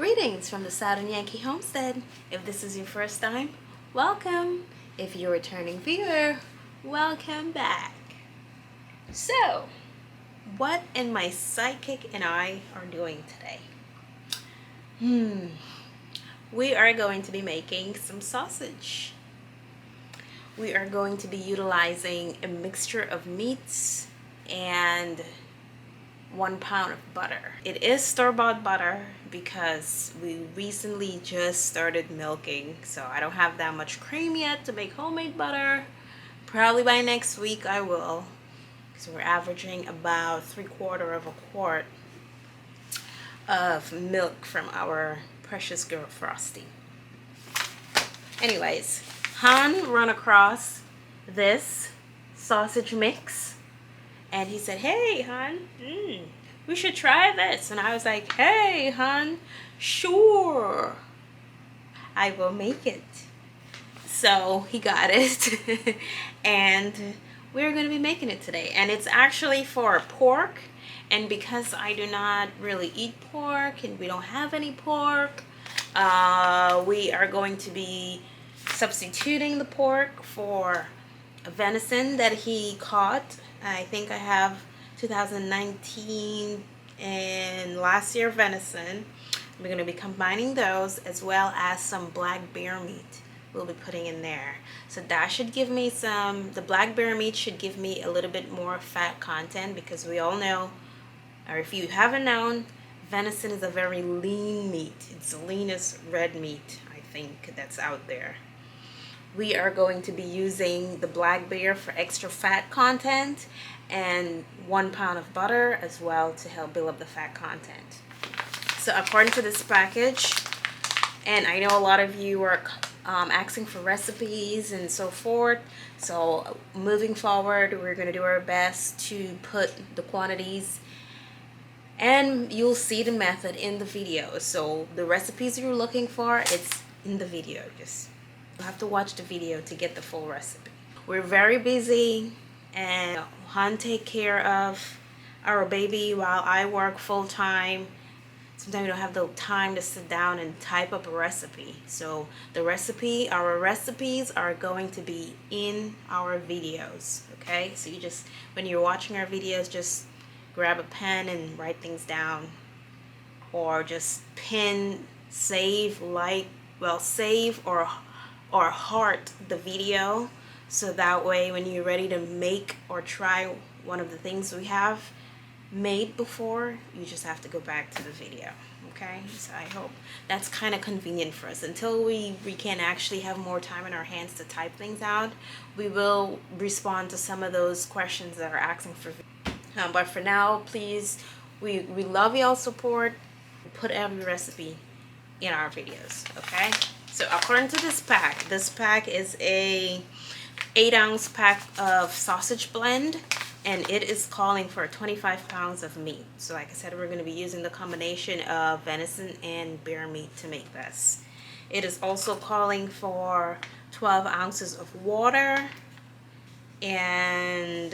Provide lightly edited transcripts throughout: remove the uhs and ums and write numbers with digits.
Greetings from the Southern Yankee Homestead. If this is your first time, welcome. If you're a returning viewer, welcome back. So, what in my sidekick and I are doing today? We are going to be making some sausage. We are going to be utilizing a mixture of meats and 1 pound of butter. It is store-bought butter because we recently just started milking, so I don't have that much cream yet to make homemade butter. Probably by next week I will, because we're averaging about 3/4 of a quart of milk from our precious girl Frosty. Anyways, Han run across this sausage mix and he said, "Hey, Han, we should try this." And I was like, "Hey, Han, sure, I will make it." So he got it, and we're going to be making it today. And it's actually for pork. And because I do not really eat pork and we don't have any pork, we are going to be substituting the pork for venison that he caught. I think I have 2019 and last year venison. We're going to be combining those as well as some black bear meat we'll be putting in there. So that should give me the black bear meat should give me a little bit more fat content, because we all know, or if you haven't known, venison is a very lean meat. It's the leanest red meat, I think, that's out there. We are going to be using the black bear for extra fat content and 1 pound of butter as well to help build up the fat content. So according to this package, and I know a lot of you are asking for recipes and so forth, so moving forward we're going to do our best to put the quantities, and you'll see the method in the video. So the recipes you're looking for, it's in the video. Just you have to watch the video to get the full recipe. We're very busy, and Han take care of our baby while I work full-time. Sometimes we don't have the time to sit down and type up a recipe. So our recipes are going to be in our videos, okay? So you just, when you're watching our videos, just grab a pen and write things down, or just pin, save or heart the video, so that way when you're ready to make or try one of the things we have made before, you just have to go back to the video. Okay, so I hope that's kind of convenient for us. Until we can actually have more time in our hands to type things out, we will respond to some of those questions that are asking for but for now, please, we love y'all's support. Put every recipe in our videos, okay? So according to this pack is a 8-ounce pack of sausage blend, and it is calling for 25 pounds of meat. So like I said, we're going to be using the combination of venison and bear meat to make this. It is also calling for 12 ounces of water and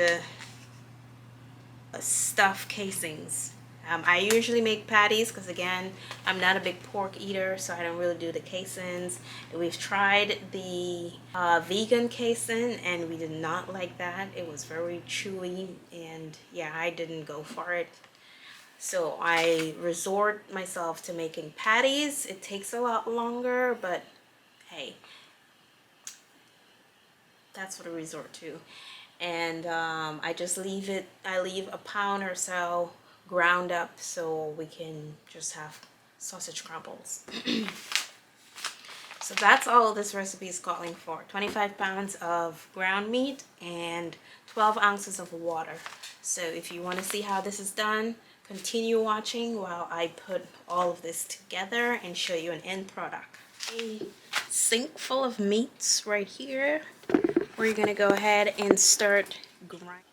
stuffed casings. I usually make patties because, again, I'm not a big pork eater, so I don't really do the casings. We've tried the vegan casing, and we did not like that. It was very chewy, and yeah, I didn't go for it. So I resort myself to making patties. It takes a lot longer, but hey, that's what I resort to. And I just leave a pound or so ground up so we can just have sausage crumbles. So that's all this recipe is calling for: 25 pounds of ground meat and 12 ounces of water. So if you want to see how this is done, continue watching while I put all of this together and show you an end product. A sink full of meats right here. We're going to go ahead and start grinding.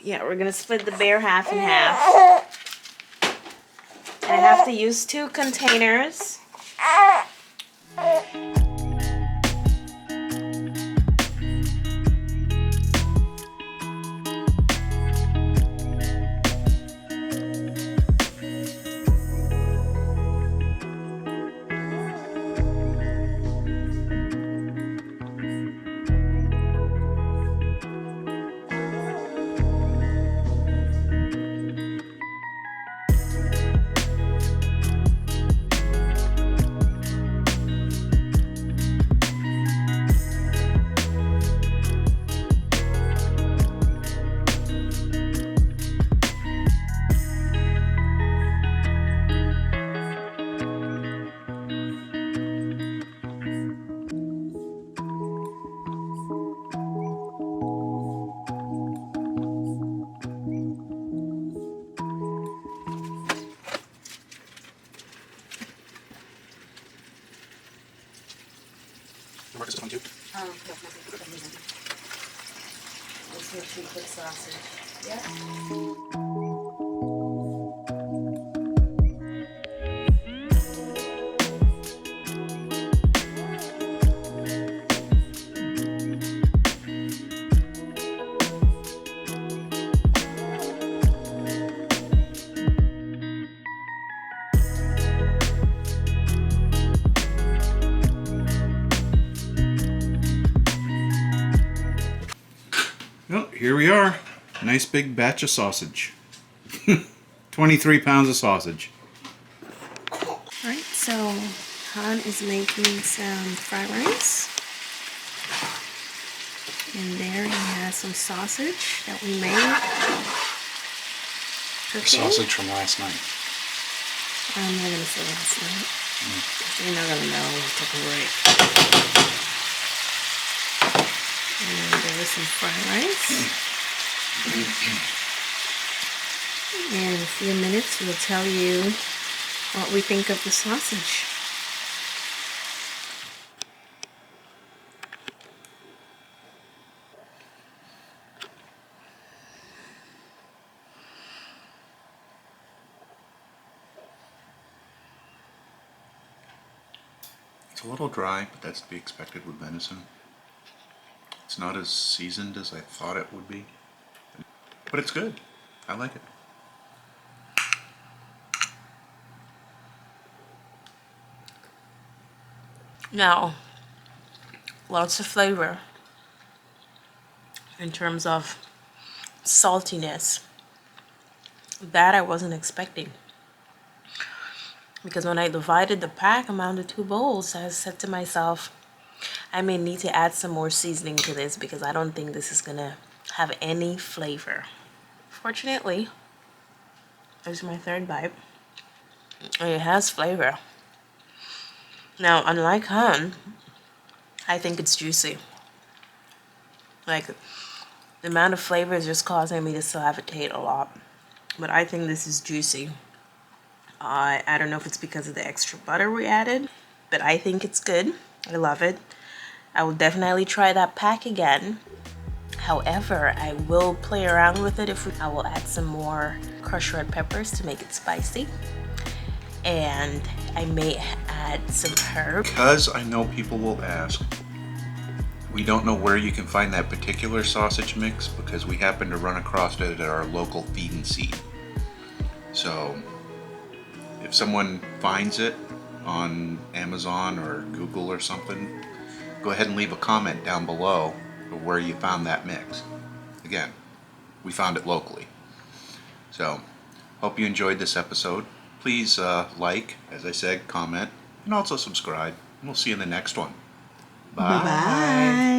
Yeah, we're gonna split the bear half and half. And I have to use 2 containers. Mark, is this one too? Let's make sure you put sausage. Yeah. Well, here we are. Nice big batch of sausage. 23 pounds of sausage. Alright, so Han is making some fried rice. And there he has some sausage that we made. Sausage from last night. I'm not gonna say last night. You're not gonna know. We took a break. And there is some fried rice. And in a few minutes we'll tell you what we think of the sausage. It's a little dry, but that's to be expected with venison. It's not as seasoned as I thought it would be. But it's good. I like it. Now, lots of flavor in terms of saltiness. That I wasn't expecting. Because when I divided the pack among the 2 bowls, I said to myself, I may need to add some more seasoning to this because I don't think this is gonna have any flavor. Fortunately, this is my 3rd bite. And it has flavor. Now, unlike Han, I think it's juicy. Like, the amount of flavor is just causing me to salivatate a lot. But I think this is juicy. I don't know if it's because of the extra butter we added, but I think it's good. I love it. I will definitely try that pack again. However, I will play around with it. I will add some more crushed red peppers to make it spicy. And I may add some herbs. Because I know people will ask, we don't know where you can find that particular sausage mix because we happen to run across it at our local feed and seed. So if someone finds it on Amazon or Google or something, go ahead and leave a comment down below of where you found that mix. Again, we found it locally. So, hope you enjoyed this episode. Please like, as I said, comment, and also subscribe. And we'll see you in the next one. Bye. Bye.